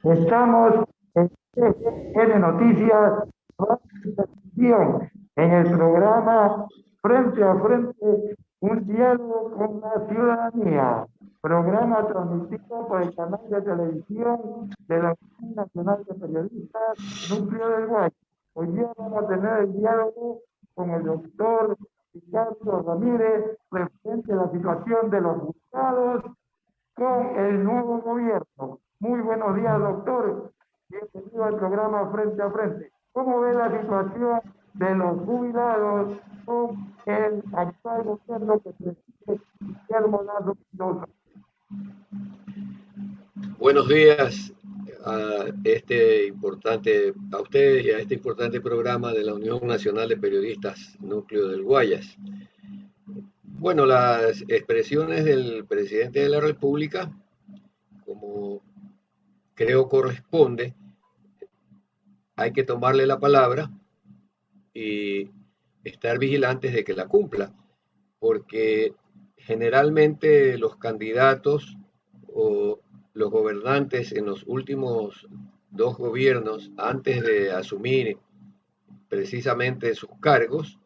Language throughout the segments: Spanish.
Estamos en TN Noticias, en el programa Frente a Frente, un diálogo con la ciudadanía. Programa transmitido por el canal de televisión de la Unión Nacional de Periodistas, Núcleo del Guayas. Hoy día vamos a tener el diálogo con el doctor Ricardo Ramírez, referente a la situación de los juzgados con el nuevo gobierno. Muy buenos días, doctor. Bienvenido al programa Frente a Frente. ¿Cómo ve la situación de los jubilados con el actual gobierno que preside Guillermo Lazo Mendoza? Buenos días a ustedes y a este importante programa de la Unión Nacional de Periodistas Núcleo del Guayas. Bueno, las expresiones del presidente de la República, como creo corresponde, hay que tomarle la palabra y estar vigilantes de que la cumpla, porque generalmente los candidatos o los gobernantes en los últimos dos gobiernos, antes de asumir precisamente sus cargos,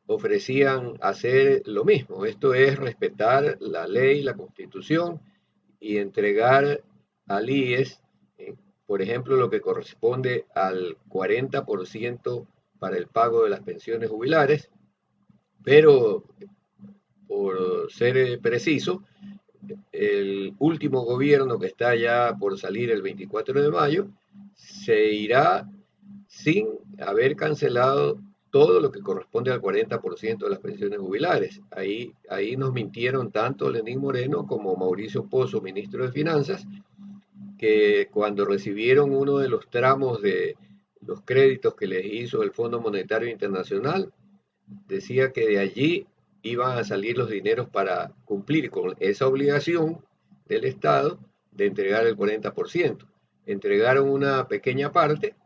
ofrecían hacer lo mismo. Esto es respetar la ley, la constitución y entregar al IES, por ejemplo, lo que corresponde al 40% para el pago de las pensiones jubilares, pero por ser preciso, el último gobierno que está ya por salir el 24 de mayo se irá sin haber cancelado todo lo que corresponde al 40% de las pensiones jubilares. Ahí nos mintieron tanto Lenín Moreno como Mauricio Pozo, ministro de Finanzas, que cuando recibieron uno de los tramos de los créditos que les hizo el Fondo Monetario Internacional, decía que de allí iban a salir los dineros para cumplir con esa obligación del Estado de entregar el 40%. Entregaron una pequeña parte,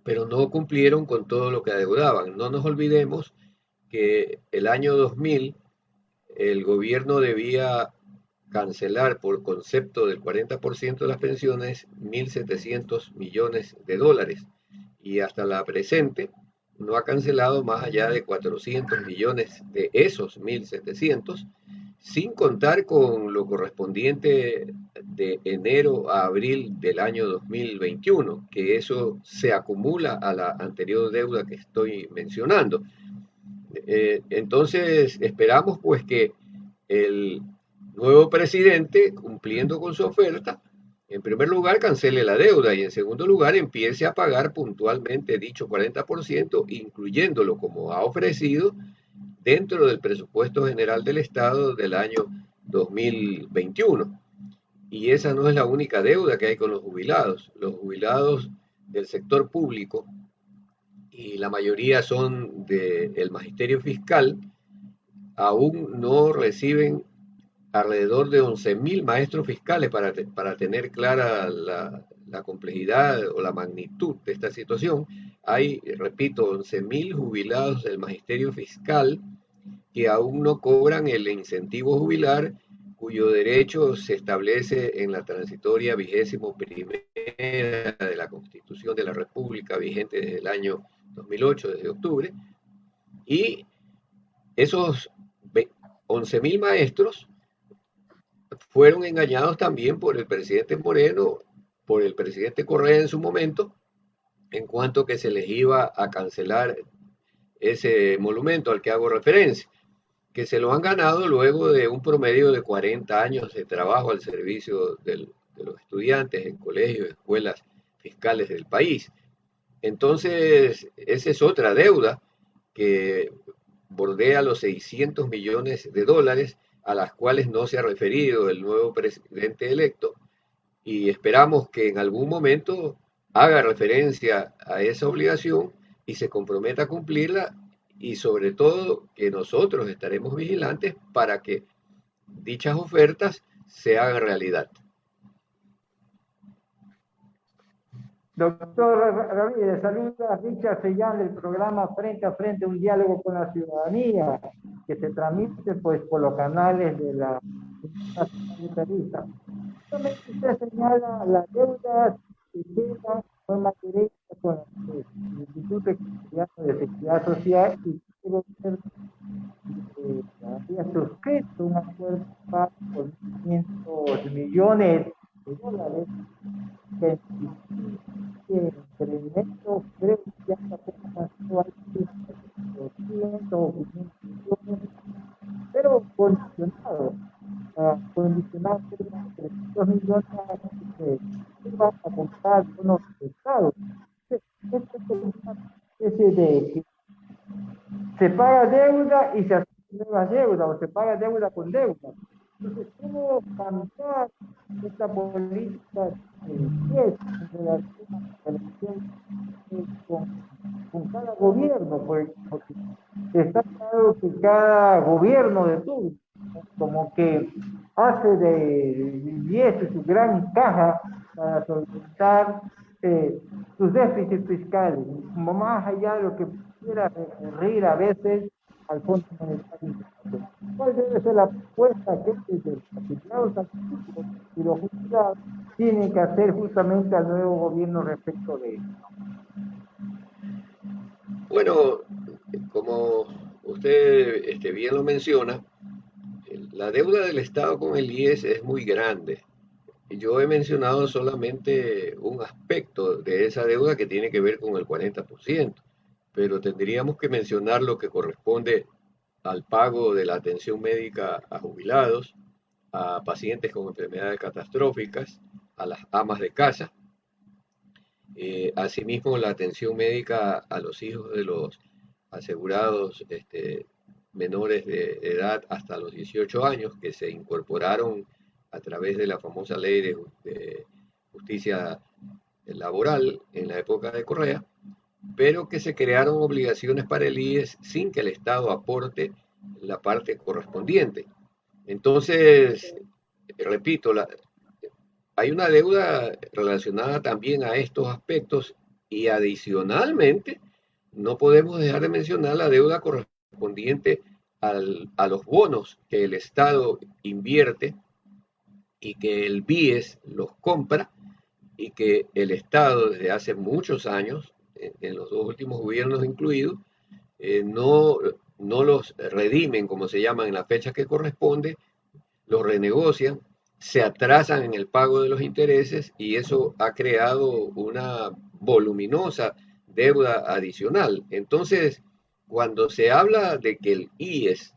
pero no cumplieron con todo lo que adeudaban. No nos olvidemos que el año 2000 el gobierno debía cancelar por concepto del 40% de las pensiones 1.700 millones de dólares y hasta la presente no ha cancelado más allá de 400 millones de esos 1.700, sin contar con lo correspondiente de enero a abril del año 2021, que eso se acumula a la anterior deuda que estoy mencionando. Entonces esperamos pues que el nuevo presidente, cumpliendo con su oferta, en primer lugar cancele la deuda y en segundo lugar empiece a pagar puntualmente dicho 40%, incluyéndolo como ha ofrecido dentro del presupuesto general del Estado del año 2021. Y esa no es la única deuda que hay con los jubilados. Los jubilados del sector público, y la mayoría son del magisterio fiscal, aún no reciben alrededor de 11.000 maestros fiscales para tener clara la complejidad o la magnitud de esta situación. Hay, repito, 11.000 jubilados del magisterio fiscal que aún no cobran el incentivo jubilar, cuyo derecho se establece en la transitoria 21ª de la Constitución de la República, vigente desde el año 2008, desde octubre, y esos 11.000 maestros fueron engañados también por el presidente Moreno, por el presidente Correa en su momento, en cuanto que se les iba a cancelar ese monumento al que hago referencia, que se lo han ganado luego de un promedio de 40 años de trabajo al servicio de los estudiantes en colegios, escuelas fiscales del país. Entonces, esa es otra deuda que bordea los 600 millones de dólares a las cuales no se ha referido el nuevo presidente electo, y esperamos que en algún momento haga referencia a esa obligación y se comprometa a cumplirla, y sobre todo que nosotros estaremos vigilantes para que dichas ofertas se hagan realidad. Doctor Ramírez, saluda a Richard Sellán del programa Frente a Frente, un diálogo con la ciudadanía, que se transmite pues por los canales de la Nacional de Periodistas. justamente usted señala la deuda que queda fue materia con el Instituto Ecuatoriano de Seguridad Social y el gobierno había suscrito un acuerdo por 500 millones de dólares que entre enero, creo que ya apenas hay 200 o 500 millones, pero condicionado, condicionado a 300 millones que se iban a comprar bonos de Estado. Esto es como una especie de que se paga deuda y se hace nueva deuda, o se paga deuda con deuda. Entonces, ¿cómo cambiar esta política en relación a la relación con cada gobierno? Porque está claro que cada gobierno de turno, como que hace de eso su gran caja para solventar sus déficits fiscales, más allá de lo que pudiera recurrir a veces al Fondo Monetario Internacional. ¿Cuál debe ser la propuesta que desde los afiliados activos y los jubilados tienen que hacer justamente al nuevo gobierno respecto de esto? Bueno, como usted bien lo menciona, la deuda del Estado con el IES es muy grande. Yo he mencionado solamente un aspecto de esa deuda que tiene que ver con el 40%, pero tendríamos que mencionar lo que corresponde al pago de la atención médica a jubilados, a pacientes con enfermedades catastróficas, a las amas de casa, asimismo la atención médica a los hijos de los asegurados menores de edad hasta los 18 años que se incorporaron a través de la famosa ley de justicia laboral en la época de Correa, pero que se crearon obligaciones para el IES sin que el Estado aporte la parte correspondiente. Entonces, repito, hay una deuda relacionada también a estos aspectos y adicionalmente no podemos dejar de mencionar la deuda correspondiente a los bonos que el Estado invierte y que el BIES los compra y que el Estado desde hace muchos años, en los dos últimos gobiernos incluidos, no los redimen, como se llaman, en la fecha que corresponde, los renegocian, se atrasan en el pago de los intereses y eso ha creado una voluminosa deuda adicional. Entonces, cuando se habla de que el IES,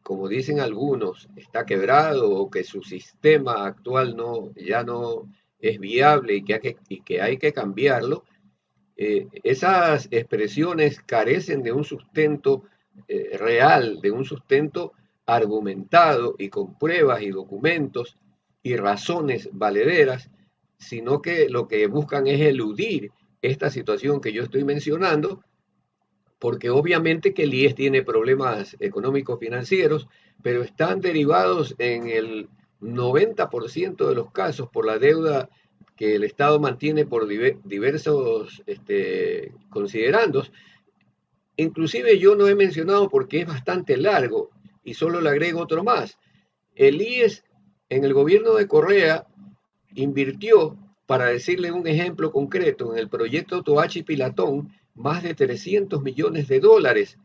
como dicen algunos, está quebrado o que su sistema actual ya no es viable y que hay que cambiarlo, esas expresiones carecen de un sustento real, de un sustento argumentado y con pruebas y documentos y razones valederas, sino que lo que buscan es eludir esta situación que yo estoy mencionando, porque obviamente que el IES tiene problemas económicos financieros, pero están derivados en el 90% de los casos por la deuda que el Estado mantiene por diversos considerandos. Inclusive yo no he mencionado porque es bastante largo y solo le agrego otro más. El IES en el gobierno de Correa invirtió, para decirle un ejemplo concreto, en el proyecto Toachi Pilatón más de 300 millones de dólares,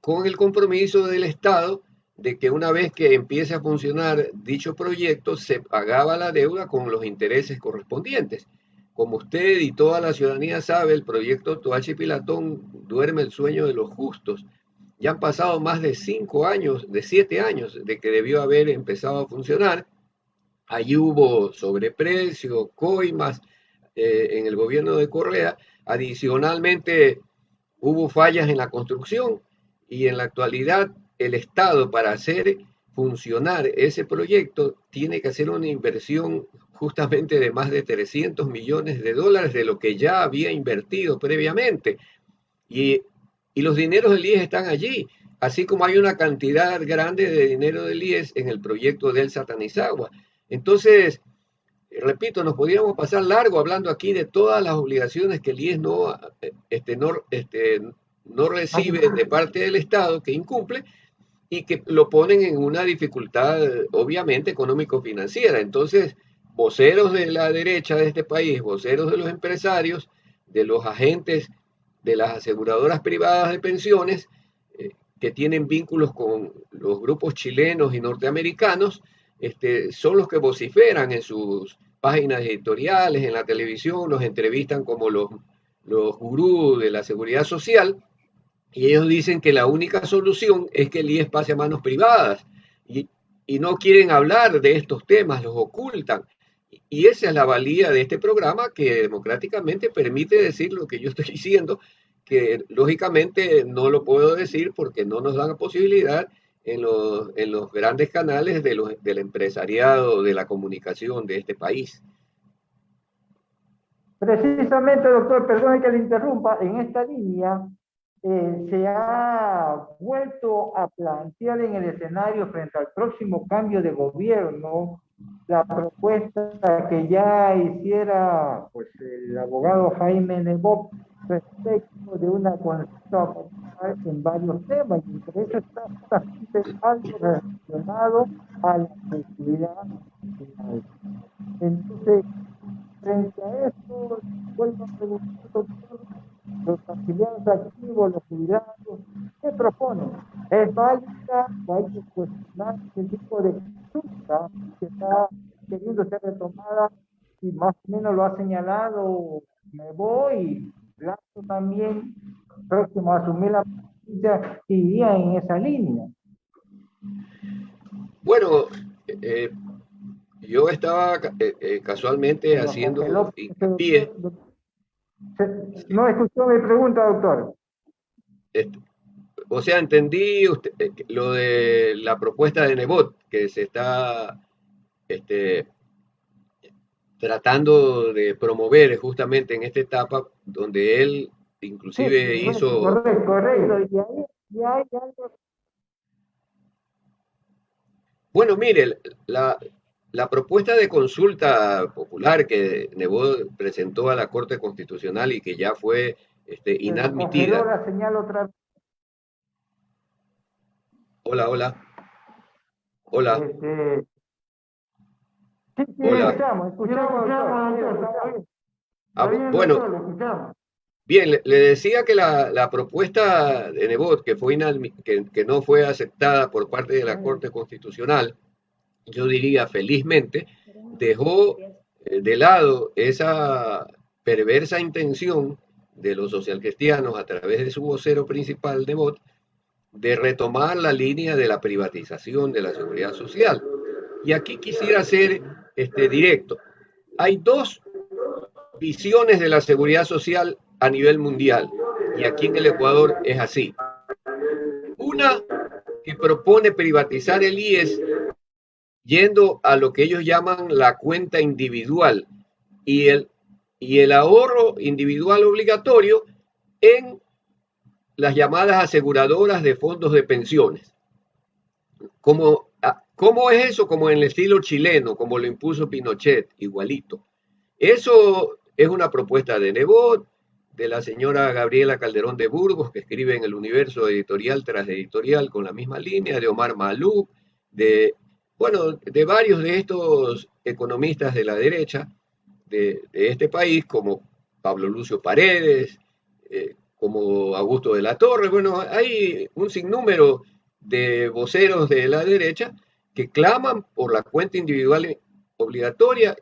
con el compromiso del Estado de que una vez que empiece a funcionar dicho proyecto, se pagaba la deuda con los intereses correspondientes. Como usted y toda la ciudadanía sabe, el proyecto Toachi Pilatón duerme el sueño de los justos. Ya han pasado más de 5 años, de 7 años, de que debió haber empezado a funcionar. Allí hubo sobreprecio, coimas en el gobierno de Correa. Adicionalmente, hubo fallas en la construcción y en la actualidad el Estado para hacer funcionar ese proyecto tiene que hacer una inversión justamente de más de 300 millones de dólares de lo que ya había invertido previamente. Y, y los dineros del IES están allí, así como hay una cantidad grande de dinero del IES en el proyecto del Satanizagua. Entonces, repito, nos podríamos pasar largo hablando aquí de todas las obligaciones que el IES no recibe de parte del Estado, que incumple y que lo ponen en una dificultad, obviamente, económico-financiera. Entonces, voceros de la derecha de este país, voceros de los empresarios, de los agentes de las aseguradoras privadas de pensiones, que tienen vínculos con los grupos chilenos y norteamericanos, son los que vociferan en sus páginas editoriales, en la televisión, los entrevistan como los gurús de la seguridad social, y ellos dicen que la única solución es que el IES pase a manos privadas, y no quieren hablar de estos temas, los ocultan. Y esa es la valía de este programa, que democráticamente permite decir lo que yo estoy diciendo, que lógicamente no lo puedo decir porque no nos dan la posibilidad en los grandes canales del empresariado, de la comunicación de este país. Precisamente, doctor, perdone que le interrumpa, en esta línea se ha vuelto a plantear en el escenario frente al próximo cambio de gobierno la propuesta que ya hiciera pues, el abogado Jaime Nebot respecto de una consulta popular en varios temas, y entre eso está justamente algo relacionado a la seguridad nacional. Entonces, frente a esto, vuelvo a preguntar, doctor, los afiliados activos, los jubilados, ¿qué proponen? ¿Es válida o hay que cuestionar ese tipo de consulta que está queriendo ser retomada? Y más o menos lo ha señalado Nebo y Lazo también, próximo a asumir la presidencia, iría en esa línea. Bueno, yo estaba casualmente Bueno, haciendo hincapié. No escuchó mi pregunta, doctor. O sea, entendí lo de la propuesta de Nebot, que se está tratando de promover justamente en esta etapa, donde él inclusive Sí, hizo... correcto, correcto. Y hay algo. Bueno, mire, la propuesta de consulta popular que Nebot presentó a la Corte Constitucional y que ya fue Se nos congeló inadmitida. la señal otra vez. Hola, hola, hola, Este, sí, hola. escuchamos, doctor. Está bien, Bueno, doctor, lo escuchamos. bien, le decía que la propuesta de Nebot, que no fue aceptada por parte de la Corte Constitucional, yo diría felizmente, dejó de lado esa perversa intención de los socialcristianos a través de su vocero principal, Nebot, de retomar la línea de la privatización de la seguridad social. Y aquí quisiera ser directo. Hay dos visiones de la seguridad social a nivel mundial, y aquí en el Ecuador es así. Una que propone privatizar el IES yendo a lo que ellos llaman la cuenta individual y el ahorro individual obligatorio en las llamadas aseguradoras de fondos de pensiones. ¿Cómo es eso? Como en el estilo chileno, como lo impuso Pinochet, igualito. Eso es una propuesta de Nebot, de la señora Gabriela Calderón de Burgos, que escribe en el Universo editorial tras editorial con la misma línea, de Omar Maluf, de varios de estos economistas de la derecha de este país, como Pablo Lucio Paredes, como Augusto de la Torre. Bueno, hay un sinnúmero de voceros de la derecha que claman por la cuenta individual obligatoria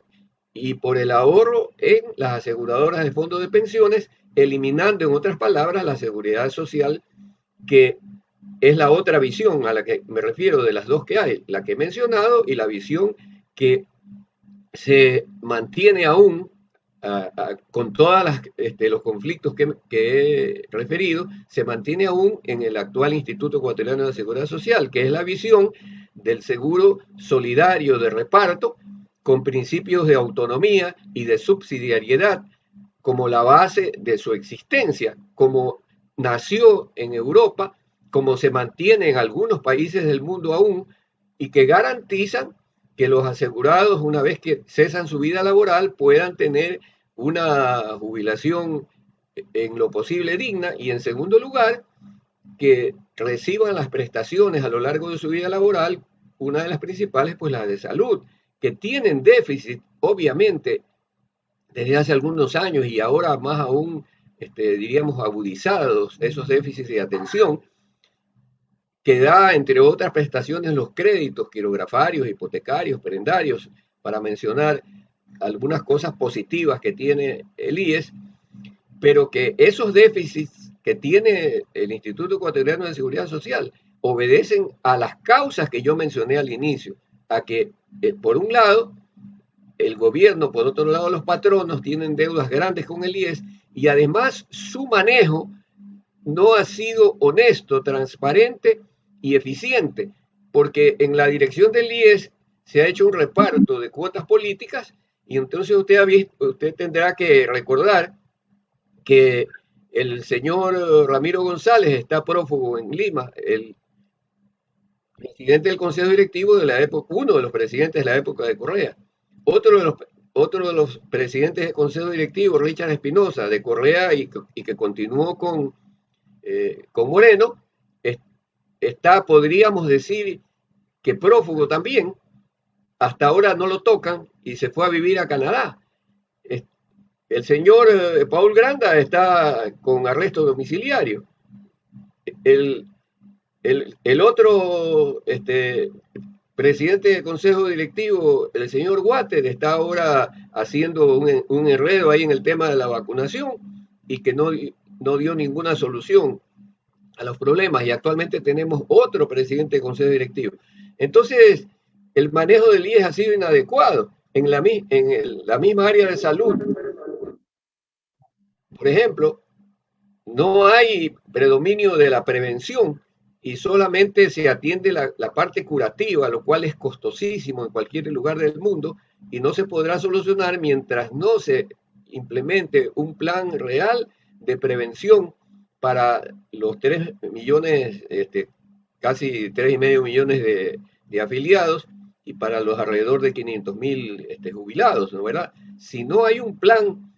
y por el ahorro en las aseguradoras de fondos de pensiones, eliminando, en otras palabras, la seguridad social, que es la otra visión a la que me refiero de las dos que hay, la que he mencionado y la visión que se mantiene aún con todos los conflictos que he referido, se mantiene aún en el actual Instituto Ecuatoriano de Seguridad Social, que es la visión del seguro solidario de reparto, con principios de autonomía y de subsidiariedad como la base de su existencia, como nació en Europa, como se mantiene en algunos países del mundo aún, y que garantizan que los asegurados, una vez que cesan su vida laboral, puedan tener una jubilación en lo posible digna, y en segundo lugar, que reciban las prestaciones a lo largo de su vida laboral, una de las principales, pues la de salud, que tienen déficit, obviamente, desde hace algunos años y ahora más aún, diríamos, agudizados esos déficits de atención, que da, entre otras prestaciones, los créditos quirografarios, hipotecarios, prendarios, para mencionar algunas cosas positivas que tiene el IES, pero que esos déficits que tiene el Instituto Ecuatoriano de Seguridad Social obedecen a las causas que yo mencioné al inicio, a que, por un lado, el gobierno, por otro lado, los patronos tienen deudas grandes con el IES y además su manejo no ha sido honesto, transparente y eficiente, porque en la dirección del IES se ha hecho un reparto de cuotas políticas y entonces usted tendrá que recordar que el señor Ramiro González está prófugo en Lima, el presidente del Consejo Directivo de la época, uno de los presidentes de la época de Correa. Otro de los presidentes del Consejo Directivo, Richard Espinosa, de Correa y que continuó con Moreno, está, podríamos decir, que prófugo también. Hasta ahora no lo tocan y se fue a vivir a Canadá. El señor Paul Granda está con arresto domiciliario. El, el otro presidente del consejo directivo, el señor Water, está ahora haciendo un enredo ahí en el tema de la vacunación y que no dio ninguna solución a los problemas. Y actualmente tenemos otro presidente del consejo directivo. Entonces, el manejo del IES ha sido inadecuado. En la misma área de salud, por ejemplo, no hay predominio de la prevención y solamente se atiende la parte curativa, lo cual es costosísimo en cualquier lugar del mundo y no se podrá solucionar mientras no se implemente un plan real de prevención para los 3 millones, casi 3,5 millones de afiliados y para los alrededor de 500,000 jubilados, ¿no, verdad? Si no hay un plan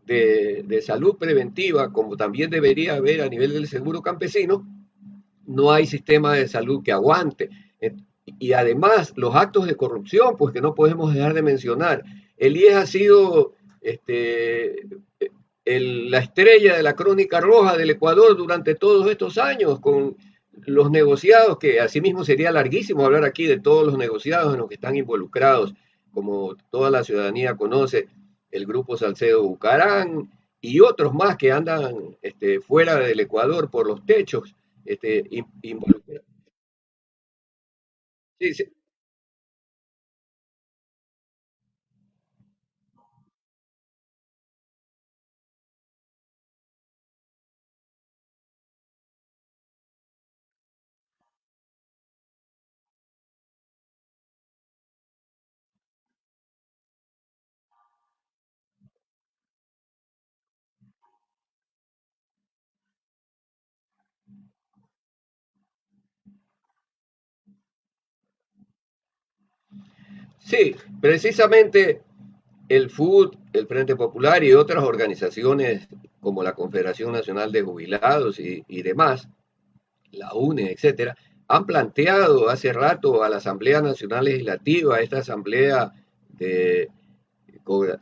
de salud preventiva, como también debería haber a nivel del seguro campesino, no hay sistema de salud que aguante. Y además, los actos de corrupción, pues que no podemos dejar de mencionar. El IES ha sido la estrella de la crónica roja del Ecuador durante todos estos años, con los negociados, que asimismo sería larguísimo hablar aquí de todos los negociados en los que están involucrados, como toda la ciudadanía conoce, el grupo Salcedo Bucarán y otros más que andan fuera del Ecuador por los techos involucrados. Sí, sí, sí, precisamente el FUT, el Frente Popular y otras organizaciones como la Confederación Nacional de Jubilados y demás, la UNE, etcétera, han planteado hace rato a la Asamblea Nacional Legislativa, a esta asamblea de,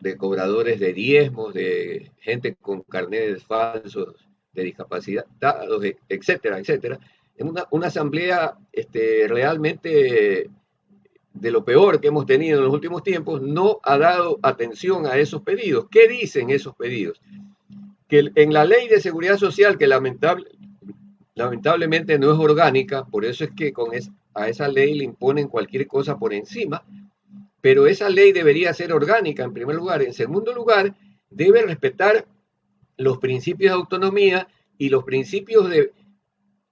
de cobradores de diezmos, de gente con carnets falsos, de discapacitados, etcétera, etcétera, en una asamblea realmente de lo peor que hemos tenido en los últimos tiempos, no ha dado atención a esos pedidos. ¿Qué dicen esos pedidos? Que en la ley de seguridad social, que lamentablemente no es orgánica, por eso es que a esa ley le imponen cualquier cosa por encima, pero esa ley debería ser orgánica en primer lugar. En segundo lugar, debe respetar los principios de autonomía y los principios de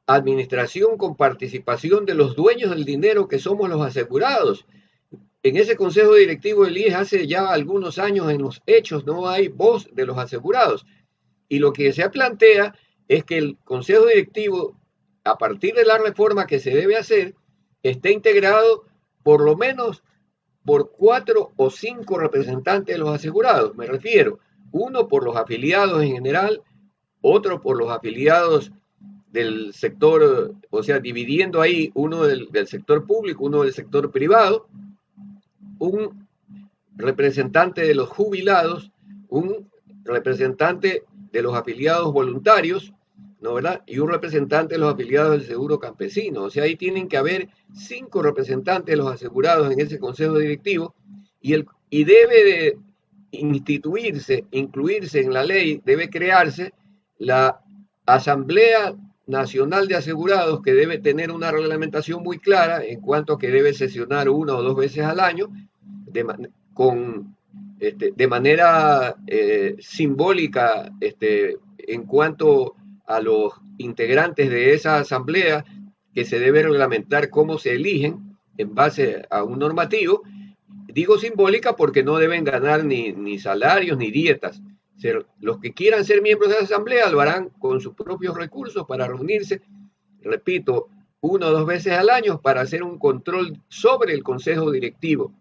administración con participación de los dueños del dinero que somos los asegurados. En ese consejo directivo del IES hace ya algunos años en los hechos no hay voz de los asegurados. Y lo que se plantea es que el consejo directivo, a partir de la reforma que se debe hacer, esté integrado por lo menos por 4 o 5 representantes de los asegurados. Me refiero, uno por los afiliados en general, otro por los afiliados del sector, o sea, dividiendo ahí uno del sector público, uno del sector privado, un representante de los jubilados, un representante de los afiliados voluntarios, ¿no, verdad? Y un representante de los afiliados del seguro campesino. O sea, ahí tienen que haber 5 representantes de los asegurados en ese consejo directivo y debe de instituirse, incluirse en la ley, debe crearse la Asamblea Nacional de Asegurados, que debe tener una reglamentación muy clara en cuanto a que debe sesionar 1 o 2 veces al año de, con, de manera simbólica en cuanto a los integrantes de esa asamblea, que se debe reglamentar cómo se eligen en base a un normativo. Digo simbólica porque no deben ganar ni salarios ni dietas. Los que quieran ser miembros de la asamblea lo harán con sus propios recursos para reunirse, repito, 1 o 2 veces al año para hacer un control sobre el consejo directivo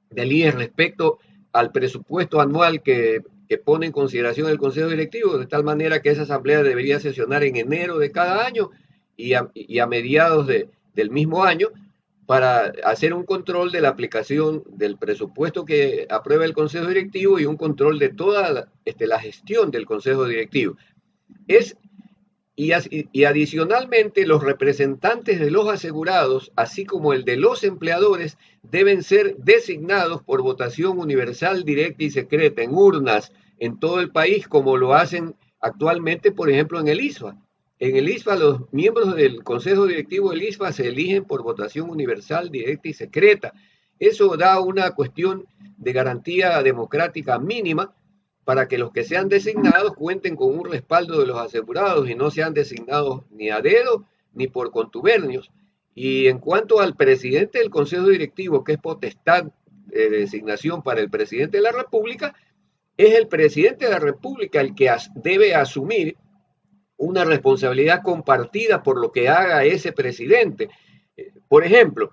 del IES respecto al presupuesto anual que pone en consideración el Consejo Directivo, de tal manera que esa asamblea debería sesionar en enero de cada año y a mediados del mismo año para hacer un control de la aplicación del presupuesto que aprueba el Consejo Directivo y un control de toda la gestión del Consejo Directivo. Es y adicionalmente, los representantes de los asegurados, así como el de los empleadores, deben ser designados por votación universal, directa y secreta en urnas en todo el país, como lo hacen actualmente, por ejemplo, en el ISFA. En el ISFA, los miembros del Consejo Directivo del ISFA se eligen por votación universal, directa y secreta. Eso da una cuestión de garantía democrática mínima para que los que sean designados cuenten con un respaldo de los asegurados y no sean designados ni a dedo ni por contubernios. Y en cuanto al presidente del Consejo Directivo, que es potestad de designación para el presidente de la República, es el presidente de la República el que debe asumir una responsabilidad compartida por lo que haga ese presidente. Por ejemplo,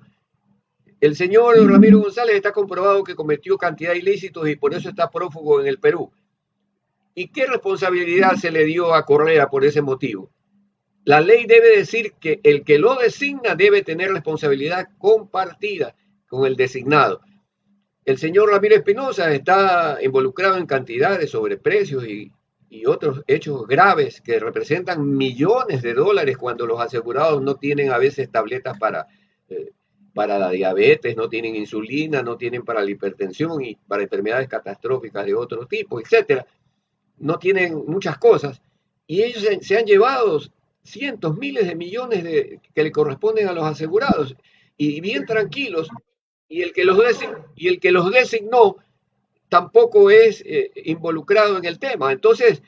el señor Ramiro González está comprobado que cometió cantidad de ilícitos y por eso está prófugo en el Perú. ¿Y qué responsabilidad se le dio a Correa por ese motivo? La ley debe decir que el que lo designa debe tener responsabilidad compartida con el designado. El señor Ramiro Espinosa está involucrado en cantidad de sobreprecios y otros hechos graves que representan millones de dólares cuando los asegurados no tienen a veces tabletas para la diabetes, no tienen insulina, no tienen para la hipertensión y para enfermedades catastróficas de otro tipo, etcétera. No tienen muchas cosas, y ellos se han llevado cientos, miles de millones que le corresponden a los asegurados, y bien tranquilos, y el que los designó tampoco es involucrado en el tema. Entonces,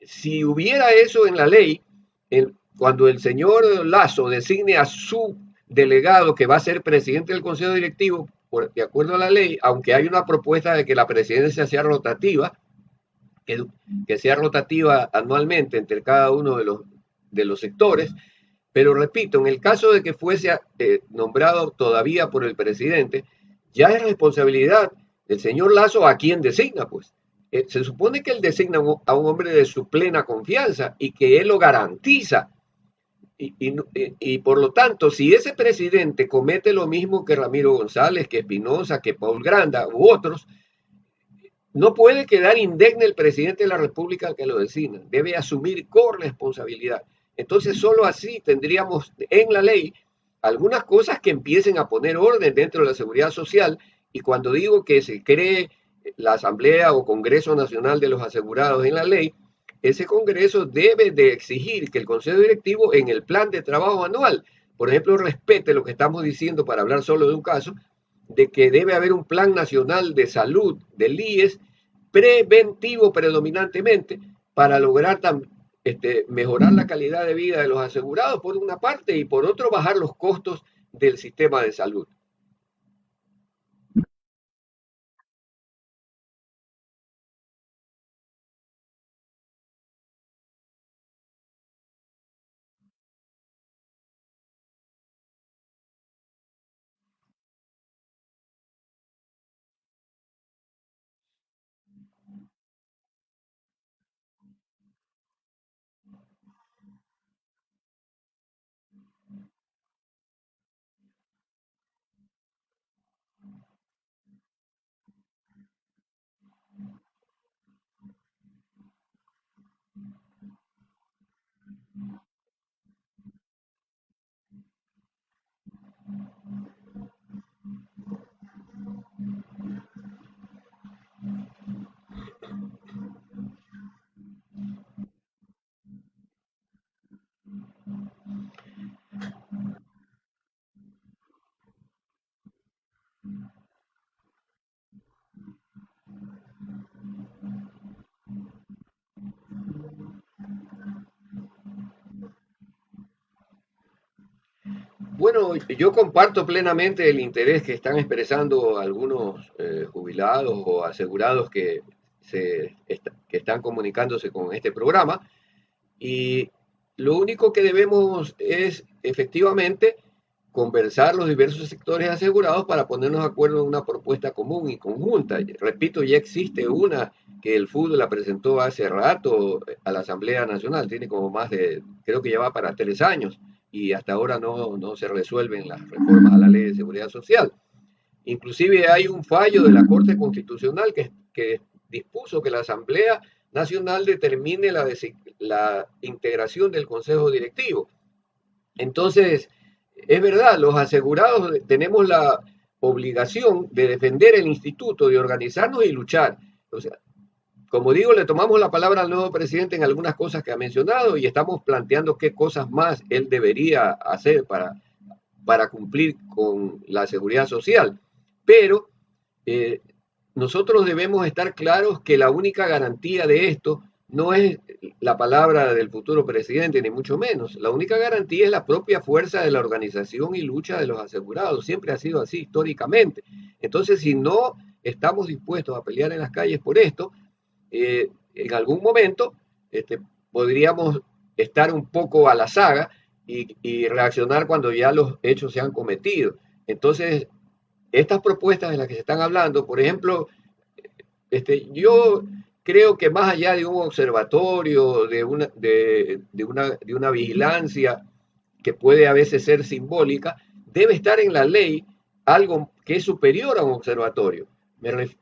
si hubiera eso en la ley, cuando el señor Lazo designe a su delegado que va a ser presidente del Consejo Directivo, de acuerdo a la ley, aunque hay una propuesta de que la presidencia sea rotativa, que sea rotativa anualmente entre cada uno de los sectores, pero repito, en el caso de que fuese nombrado todavía por el presidente, ya es responsabilidad del señor Lazo a quien designa, pues. Se supone que él designa a un hombre de su plena confianza y que él lo garantiza. Y por lo tanto, si ese presidente comete lo mismo que Ramiro González, que Espinosa, que Paul Granda u otros, no puede quedar indemne el presidente de la República que lo designa, debe asumir corresponsabilidad. Entonces, solo así tendríamos en la ley algunas cosas que empiecen a poner orden dentro de la seguridad social. Y cuando digo que se cree la Asamblea o Congreso Nacional de los Asegurados en la ley, ese Congreso debe de exigir que el Consejo Directivo en el plan de trabajo anual, por ejemplo, respete lo que estamos diciendo para hablar solo de un caso, de que debe haber un plan nacional de salud del IES preventivo predominantemente para lograr mejorar la calidad de vida de los asegurados por una parte y por otro bajar los costos del sistema de salud. Bueno, yo comparto plenamente el interés que están expresando algunos jubilados o asegurados que están comunicándose con este programa. Y lo único que debemos es efectivamente conversar los diversos sectores asegurados para ponernos de acuerdo en una propuesta común y conjunta. Repito, ya existe una que el fútbol la presentó hace rato a la Asamblea Nacional, tiene como más de, creo que ya va para 3 años y hasta ahora no se resuelven las reformas a la ley de seguridad social. Inclusive hay un fallo de la Corte Constitucional que dispuso que la Asamblea Nacional determine la integración del Consejo Directivo. Entonces, es verdad, los asegurados tenemos la obligación de defender el instituto, de organizarnos y luchar. O sea, como digo, le tomamos la palabra al nuevo presidente en algunas cosas que ha mencionado y estamos planteando qué cosas más él debería hacer para cumplir con la seguridad social. Pero eh, nosotros debemos estar claros que la única garantía de esto no es la palabra del futuro presidente, ni mucho menos. La única garantía es la propia fuerza de la organización y lucha de los asegurados. Siempre ha sido así históricamente. Entonces, si no estamos dispuestos a pelear en las calles por esto, en algún momento podríamos estar un poco a la saga y reaccionar cuando ya los hechos se han cometido. Entonces, estas propuestas de las que se están hablando, por ejemplo, yo creo que más allá de un observatorio, de una vigilancia que puede a veces ser simbólica, debe estar en la ley algo que es superior a un observatorio.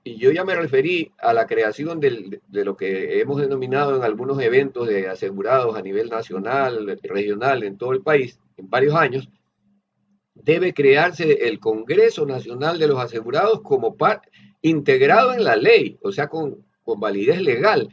Y yo ya me referí a la creación de lo que hemos denominado en algunos eventos de asegurados a nivel nacional, regional, en todo el país, en varios años. Debe crearse el Congreso Nacional de los Asegurados como integrado en la ley, o sea, con validez legal,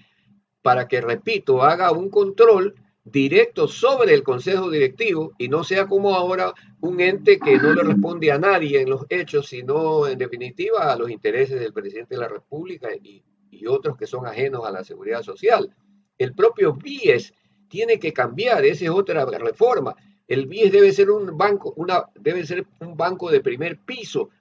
para que, repito, haga un control directo sobre el Consejo Directivo y no sea como ahora un ente que no le responde a nadie en los hechos, sino en definitiva a los intereses del presidente de la República y otros que son ajenos a la seguridad social. El propio BIES tiene que cambiar, esa es otra reforma. El BIES debe ser un banco, debe ser un banco de primer piso.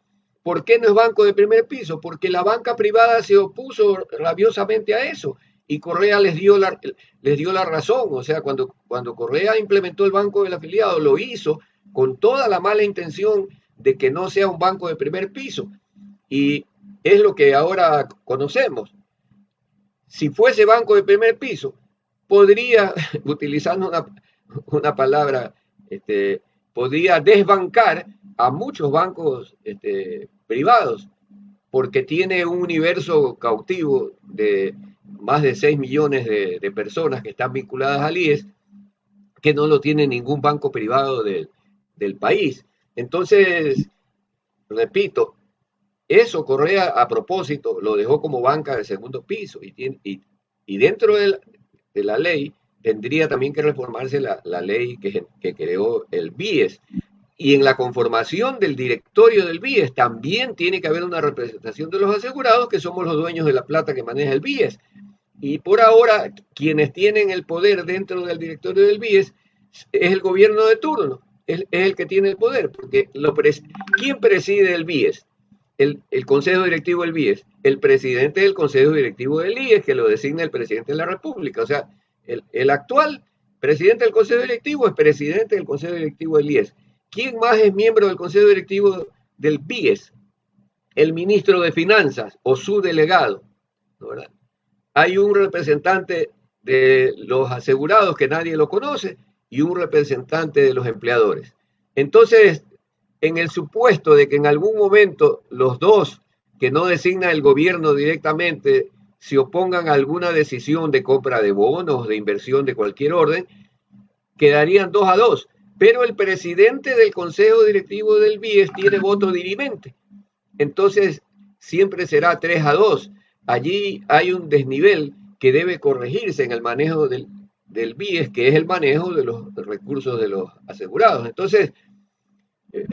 ¿Por qué no es banco de primer piso? Porque la banca privada se opuso rabiosamente a eso y Correa les dio la razón. O sea, cuando Correa implementó el banco del afiliado, lo hizo con toda la mala intención de que no sea un banco de primer piso. Y es lo que ahora conocemos. Si fuese banco de primer piso, podría, utilizando una palabra, podría desbancar a muchos bancos privados, porque tiene un universo cautivo de más de 6 millones de personas que están vinculadas al IES, que no lo tiene ningún banco privado del país. Entonces, repito, eso Correa a propósito lo dejó como banca de segundo piso y dentro de la ley tendría también que reformarse la ley que creó el BIES. Y en la conformación del directorio del BIES también tiene que haber una representación de los asegurados, que somos los dueños de la plata que maneja el BIES. Y por ahora, quienes tienen el poder dentro del directorio del BIES es el gobierno de turno, es el que tiene el poder, porque ¿quién preside el BIES? El Consejo Directivo del BIES, el presidente del Consejo Directivo del IES, que lo designa el presidente de la República. O sea, el actual presidente del Consejo Directivo es presidente del Consejo Directivo del IES. ¿Quién más es miembro del Consejo Directivo del BIES? El ministro de Finanzas o su delegado, ¿verdad? Hay un representante de los asegurados que nadie lo conoce y un representante de los empleadores. Entonces, en el supuesto de que en algún momento los dos que no designa el gobierno directamente se opongan a alguna decisión de compra de bonos, de inversión de cualquier orden, quedarían 2-2. Pero el presidente del Consejo Directivo del BIES tiene voto dirimente. Entonces, siempre será 3-2. Allí hay un desnivel que debe corregirse en el manejo del BIES, que es el manejo de los recursos de los asegurados. Entonces, eh,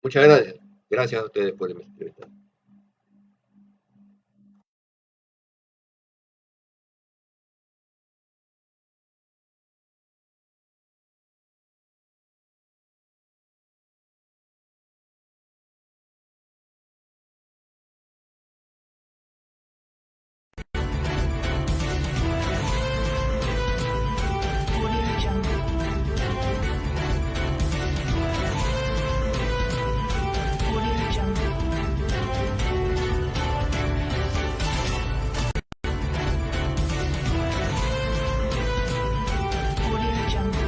Muchas gracias. Gracias a ustedes por invitarme. Audio Jungle. Audio Jungle. Audio Jungle. Audio Jungle. Audio Jungle.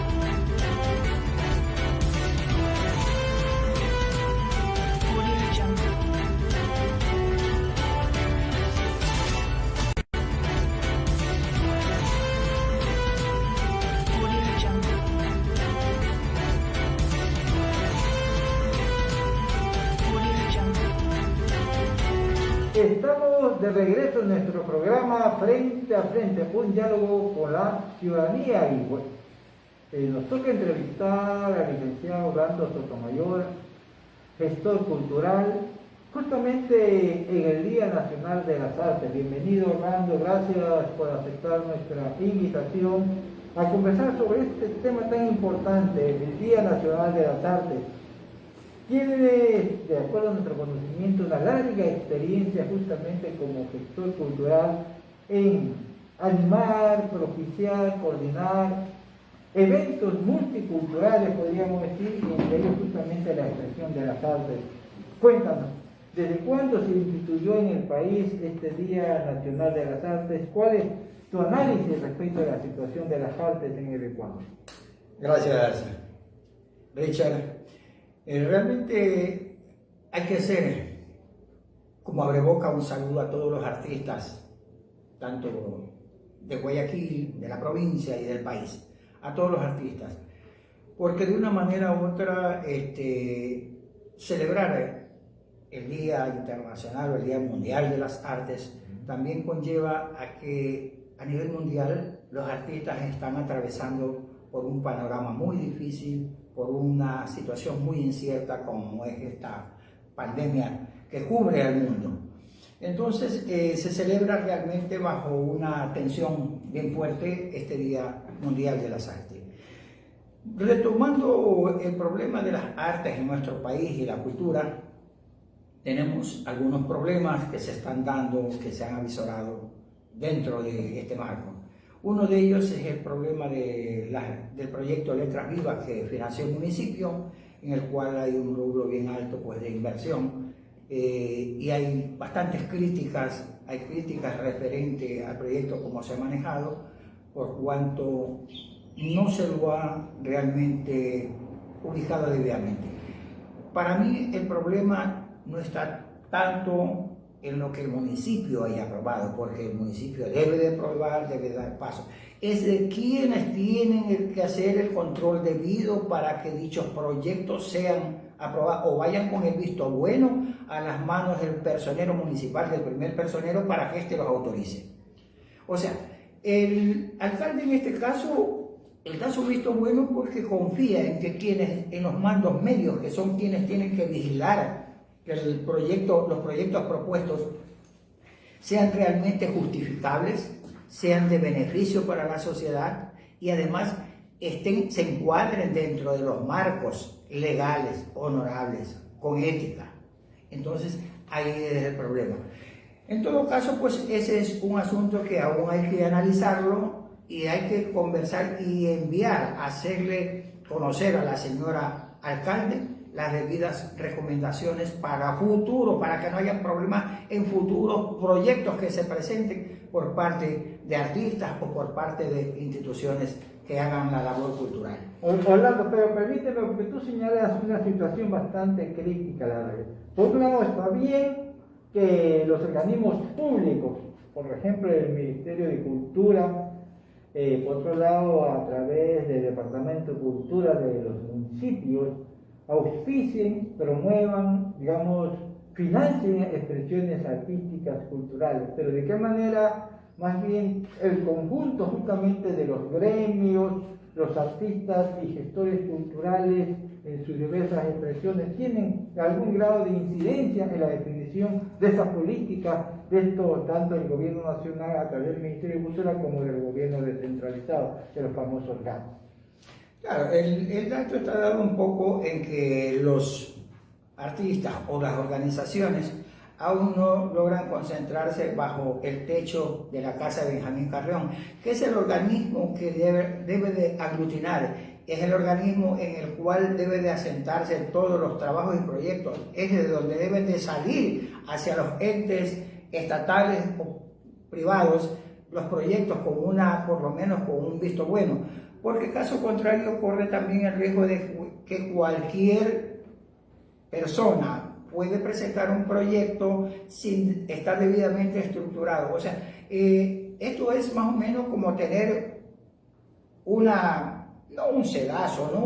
Audio Jungle. Estamos de regreso en nuestro programa Frente a Frente, un diálogo con la ciudadanía. Y bueno, nos toca entrevistar al licenciado Orlando Sotomayor, gestor cultural, justamente en el Día Nacional de las Artes. Bienvenido, Orlando, gracias por aceptar nuestra invitación a conversar sobre este tema tan importante, el Día Nacional de las Artes. Tiene, de acuerdo a nuestro conocimiento, una larga experiencia justamente como gestor cultural en animar, propiciar, coordinar eventos multiculturales, podríamos decir, y entre ellos justamente la expresión de las artes. Cuéntanos, ¿desde cuándo se instituyó en el país este Día Nacional de las Artes? ¿Cuál es tu análisis respecto a la situación de las artes en el Ecuador? Gracias, Richard. Realmente hay que hacer, como abreboca, un saludo a todos los artistas, tanto de Guayaquil, de la provincia y del país, a todos los artistas, porque de una manera u otra celebrar el Día Internacional o el Día Mundial de las Artes también conlleva a que a nivel mundial los artistas están atravesando por un panorama muy difícil, por una situación muy incierta como es esta pandemia que cubre al mundo. Entonces se celebra realmente bajo una tensión bien fuerte este Día Mundial de las Artes. Retomando el problema de las artes en nuestro país y la cultura, tenemos algunos problemas que se están dando, que se han avisorado dentro de este marco. Uno de ellos es el problema del proyecto Letras Vivas que financió el municipio, en el cual hay un rubro bien alto pues, de inversión y hay bastantes críticas, hay críticas referentes al proyecto como se ha manejado, por cuanto no se lo ha realmente ubicado debidamente. Para mí el problema no está tanto en lo que el municipio haya aprobado, porque el municipio debe de aprobar, debe dar paso. Es de quienes tienen que hacer el control debido para que dichos proyectos sean aprobados o vayan con el visto bueno a las manos del personero municipal, del primer personero, para que éste los autorice. O sea, el alcalde en este caso, él da su visto bueno porque confía en que en los mandos medios, que son quienes tienen que vigilar que los proyectos propuestos sean realmente justificables, sean de beneficio para la sociedad y además se encuadren dentro de los marcos legales, honorables, con ética. Entonces, ahí es el problema. En todo caso, pues ese es un asunto que aún hay que analizarlo y hay que conversar y hacerle conocer a la señora alcalde las debidas recomendaciones para futuro, para que no haya problemas en futuros proyectos que se presenten por parte de artistas o por parte de instituciones que hagan la labor cultural. Orlando, pero permíteme, porque tú señalas una situación bastante crítica, la verdad. Por un lado, está bien que los organismos públicos, por ejemplo el Ministerio de Cultura, por otro lado a través del Departamento de Cultura de los municipios, auspicien, promuevan, digamos, financien expresiones artísticas, culturales, pero de qué manera más bien el conjunto justamente de los gremios, los artistas y gestores culturales en sus diversas expresiones tienen algún grado de incidencia en la definición de esas políticas, de esto tanto el gobierno nacional a través del Ministerio de Cultura como del gobierno descentralizado, de los famosos GAN. Claro, el dato está dado un poco en que los artistas o las organizaciones aún no logran concentrarse bajo el techo de la Casa de Benjamín Carrión, que es el organismo que debe de aglutinar, es el organismo en el cual debe de asentarse todos los trabajos y proyectos, es de donde deben de salir hacia los entes estatales o privados los proyectos por lo menos con un visto bueno, porque caso contrario corre también el riesgo de que cualquier persona puede presentar un proyecto sin estar debidamente estructurado. O sea, esto es más o menos como tener no un sedazo, no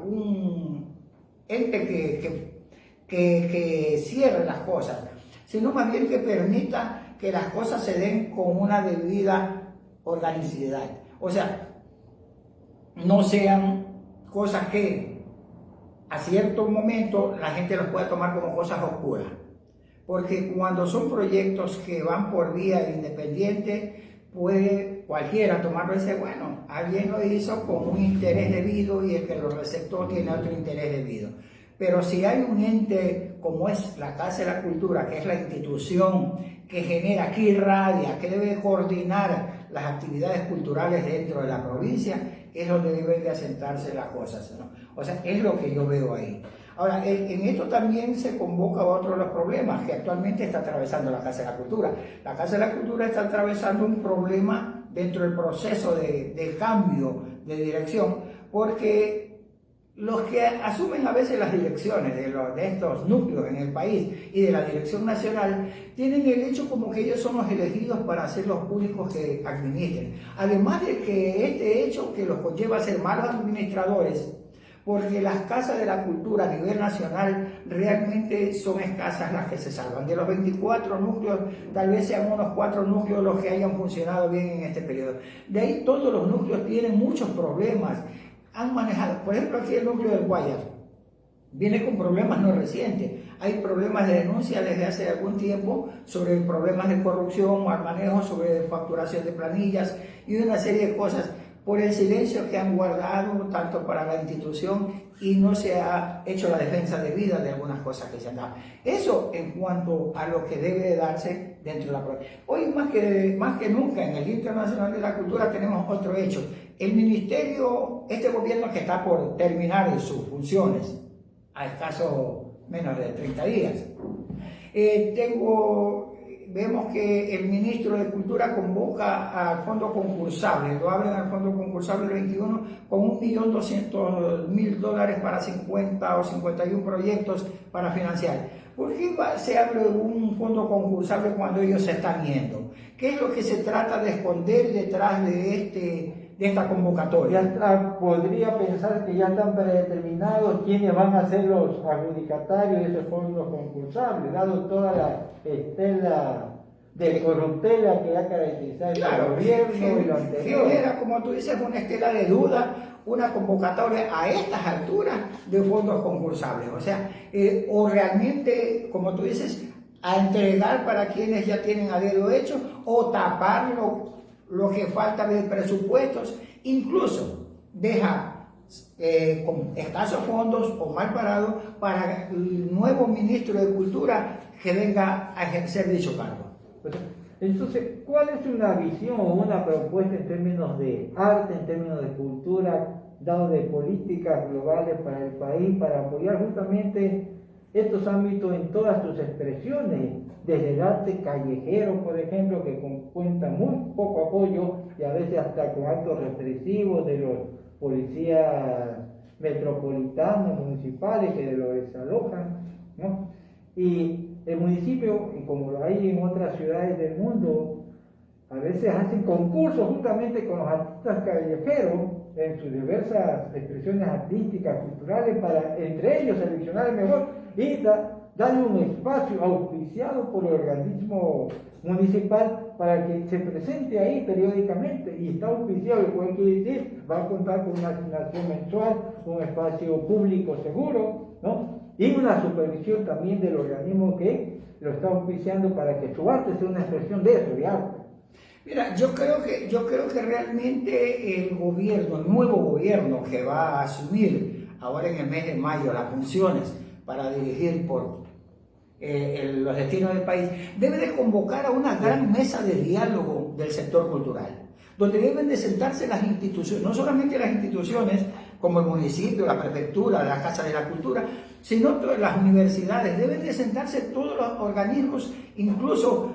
un ente que cierre las cosas, sino más bien que permita que las cosas se den con una debida organicidad. O sea, no sean cosas que a cierto momento la gente los puede tomar como cosas oscuras, porque cuando son proyectos que van por vía independiente, puede cualquiera tomarlo y decir, bueno, alguien lo hizo con un interés debido y el que lo receptó tiene otro interés debido. Pero si hay un ente como es la Casa de la Cultura, que es la institución que genera, que irradia, que debe coordinar las actividades culturales dentro de la provincia, es donde deben de asentarse las cosas, ¿no? O sea, es lo que yo veo ahí. Ahora, en esto también se convoca otro de los problemas que actualmente está atravesando la Casa de la Cultura. La Casa de la Cultura está atravesando un problema dentro del proceso de cambio de dirección, porque los que asumen a veces las direcciones de estos núcleos en el país y de la dirección nacional tienen el hecho como que ellos son los elegidos para ser los únicos que administren. Además de que este hecho que los conlleva a ser malos administradores, porque las casas de la cultura a nivel nacional realmente son escasas las que se salvan. De los 24 núcleos, tal vez sean unos 4 núcleos los que hayan funcionado bien en este periodo. De ahí todos los núcleos tienen muchos problemas. Han manejado, por ejemplo, aquí el núcleo del Guayas viene con problemas no recientes. Hay problemas de denuncia desde hace algún tiempo sobre problemas de corrupción, mal manejo, sobre facturación de planillas y una serie de cosas por el silencio que han guardado tanto para la institución y no se ha hecho la defensa debida de algunas cosas que se han dado. Eso en cuanto a lo que debe darse dentro de la provincia. Hoy más que nunca en el Día Internacional de la Cultura tenemos otro hecho. El ministerio, este gobierno que está por terminar sus funciones a escaso menos de 30 días, vemos que el ministro de Cultura convoca al fondo concursable, lo abren al fondo concursable el 21 con $1.200.000 para 50 o 51 proyectos para financiar. ¿Por qué se abre un fondo concursable cuando ellos se están yendo? ¿Qué es lo que se trata de esconder detrás de esta convocatoria? Ya podría pensar que ya están predeterminados quiénes van a ser los adjudicatarios de esos fondos concursables, dado toda la estela de corruptela que ha caracterizado el gobierno y lo anterior. Genera, como tú dices, una estela de duda, una convocatoria a estas alturas de fondos concursables. O sea, o realmente, como tú dices, a entregar para quienes ya tienen a dedo hecho, o tapar lo que falta de presupuestos, incluso deja con escasos fondos o mal parados para el nuevo ministro de Cultura que venga a ejercer dicho cargo. Entonces, ¿cuál es una visión o una propuesta en términos de arte, en términos de cultura, dado de políticas globales para el país, para apoyar justamente estos ámbitos en todas sus expresiones, desde el arte callejero, por ejemplo, que cuenta muy poco apoyo y a veces hasta con actos represivos de los policías metropolitanos, municipales, que lo desalojan, ¿no? Y el municipio, y como lo hay en otras ciudades del mundo, a veces hacen concursos justamente con los artistas callejeros en sus diversas expresiones artísticas, culturales, para entre ellos seleccionar el mejor y darle un espacio auspiciado por el organismo municipal para que se presente ahí periódicamente, y está auspiciado, lo cual quiere decir, va a contar con una asignación mensual, un espacio público seguro, ¿no? Y una supervisión también del organismo que lo está auspiciando para que su arte sea una expresión de eso, de arte. Mira, yo creo que realmente el gobierno, el nuevo gobierno que va a asumir ahora en el mes de mayo las funciones para dirigir por los destinos del país, debe de convocar a una gran mesa de diálogo del sector cultural, donde deben de sentarse las instituciones, no solamente las instituciones como el municipio, la prefectura, la Casa de la Cultura, sino todas las universidades. Deben de sentarse todos los organismos, incluso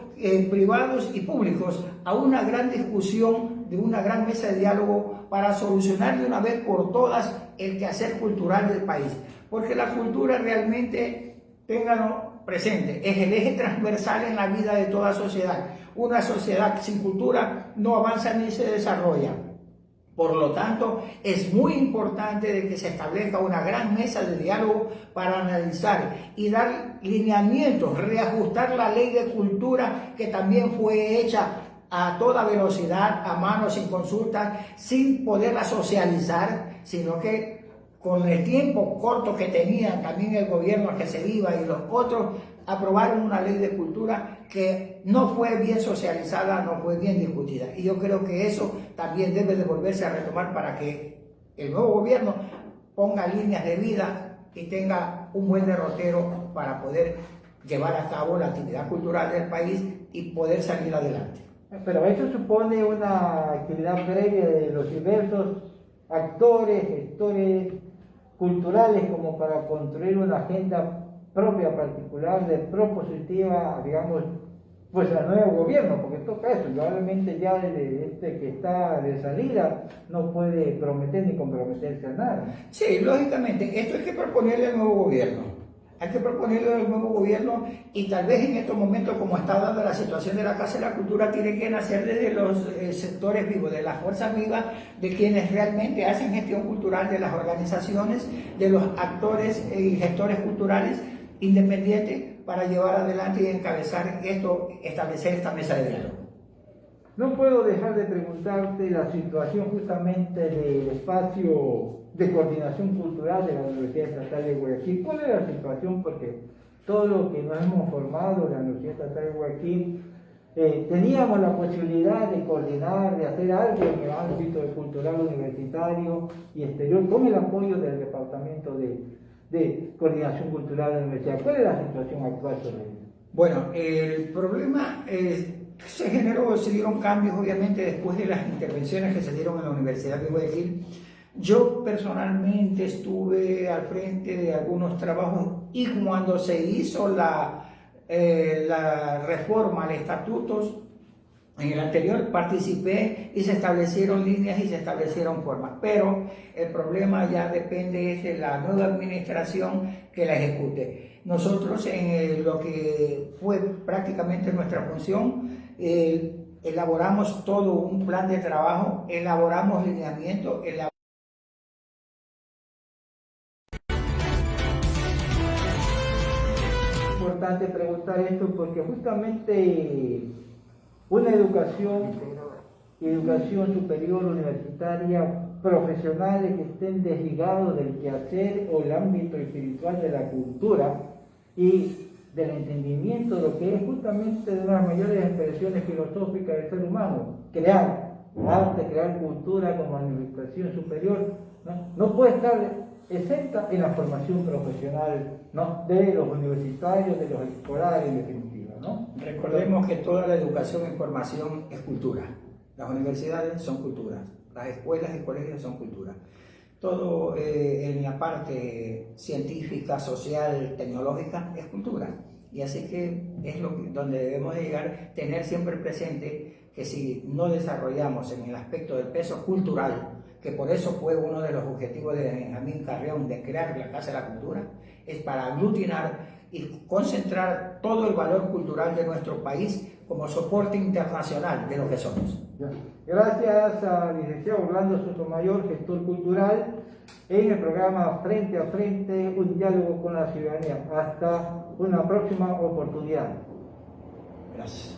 privados y públicos, a una gran discusión de una gran mesa de diálogo para solucionar de una vez por todas el quehacer cultural del país. Porque la cultura realmente, ténganlo presente, es el eje transversal en la vida de toda sociedad. Una sociedad sin cultura no avanza ni se desarrolla. Por lo tanto, es muy importante de que se establezca una gran mesa de diálogo para analizar y dar lineamientos, reajustar la ley de cultura que también fue hecha a toda velocidad, a mano, sin consulta, sin poderla socializar, sino que con el tiempo corto que tenía también el gobierno que se iba y los otros, aprobaron una ley de cultura que no fue bien socializada, no fue bien discutida. Y yo creo que eso también debe de volverse a retomar para que el nuevo gobierno ponga líneas de vida y tenga un buen derrotero para poder llevar a cabo la actividad cultural del país y poder salir adelante. Pero eso supone una actividad previa de los diversos actores, gestores culturales, como para construir una agenda propia, particular, de propositiva, digamos, pues al nuevo gobierno, porque toca eso. Probablemente ya este que está de salida no puede prometer ni comprometerse a nada. Sí, lógicamente, esto hay que proponerle al nuevo gobierno. Hay que proponerle al nuevo gobierno, y tal vez en estos momentos, como está dando la situación de la Casa de la Cultura, tiene que nacer desde los sectores vivos, de las fuerzas vivas, de quienes realmente hacen gestión cultural, de las organizaciones, de los actores y gestores culturales independientes, para llevar adelante y encabezar esto, establecer esta mesa de diálogo. No puedo dejar de preguntarte la situación justamente del espacio de coordinación cultural de la Universidad Estatal de Guayaquil. ¿Cuál es la situación? Porque todo lo que nos hemos formado en la Universidad Estatal de Guayaquil, teníamos la posibilidad de coordinar, de hacer algo en el ámbito cultural universitario y exterior, con el apoyo del Departamento de Coordinación Cultural de la Universidad. ¿Cuál es la situación actual sobre eso? Bueno, el problema se dieron cambios obviamente después de las intervenciones que se dieron en la Universidad de Guayaquil. Yo personalmente estuve al frente de algunos trabajos, y cuando se hizo la reforma al estatutos, en el anterior participé y se establecieron líneas y se establecieron formas, pero el problema ya depende de la nueva administración que la ejecute. Nosotros, en lo que fue prácticamente nuestra función, elaboramos todo un plan de trabajo, elaboramos lineamientos, Es importante preguntar esto porque justamente una educación superior, universitaria, profesionales que estén desligados del quehacer o el ámbito espiritual de la cultura y del entendimiento de lo que es justamente una de las mayores expresiones filosóficas del ser humano, crear arte, crear cultura como administración superior, no puede estar exenta en la formación profesional, ¿no?, de los universitarios, de los escolares en definitiva, ¿no? Recordemos que toda la educación y formación es cultura. Las universidades son culturas, las escuelas y colegios son cultura. Todo en la parte científica, social, tecnológica es cultura. Y así que es donde debemos de llegar, tener siempre presente que si no desarrollamos en el aspecto del peso cultural, que por eso fue uno de los objetivos de Benjamín Carrión de crear la Casa de la Cultura, es para aglutinar y concentrar todo el valor cultural de nuestro país como soporte internacional de lo que somos. Gracias al licenciado Orlando Sotomayor, gestor cultural, en el programa Frente a Frente, un diálogo con la ciudadanía. Hasta una próxima oportunidad. Gracias.